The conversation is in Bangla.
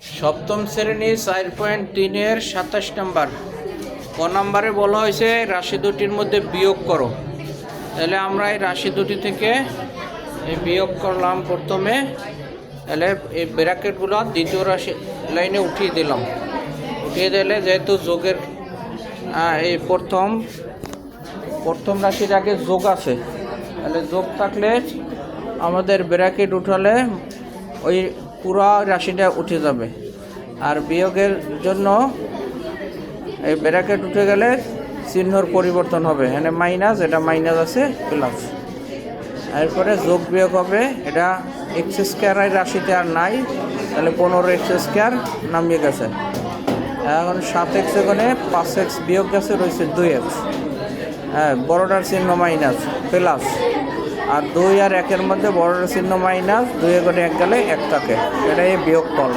সপ্তম শ্রেণী 4.3-এর 27 নম্বর ক নম্বরে বলা হয়েছে রাশি দুটির মধ্যে বিয়োগ করো। তাহলে আমরা এই রাশি দুটি থেকে এই বিয়োগ করলাম প্রথমে। তাহলে এই ব্র্যাকেটগুলো দ্বিতীয় রাশি লাইনে উঠিয়ে দিলাম। উঠিয়ে দিলে যেহেতু যোগের এই প্রথম রাশির আগে যোগ আছে, তাহলে যোগ থাকলে আমাদের ব্র্যাকেট উঠালে ওই পুরো রাশিটা উঠে যাবে। আর বিয়োগের জন্য এই ব্র্যাকেট উঠে গেলে চিহ্নর পরিবর্তন হবে, এখানে মাইনাস, এটা মাইনাস আছে প্লাস। এরপরে যোগ বিয়োগ হবে, এটা এক্স স্কোয়ার রাশিতে আর নাই, তাহলে 15x² নামিয়ে গেছে। এখন 7x এখানে 5x বিয়োগ গেছে, রয়েছে 2x। হ্যাঁ, বড়টার চিহ্ন মাইনাস প্লাস, আর 2 আর 1-এর মধ্যে বড়টার চিহ্ন মাইনাস, 2 এ 1 গেলে 1 থাকে, এটাই বিয়োগ ফল।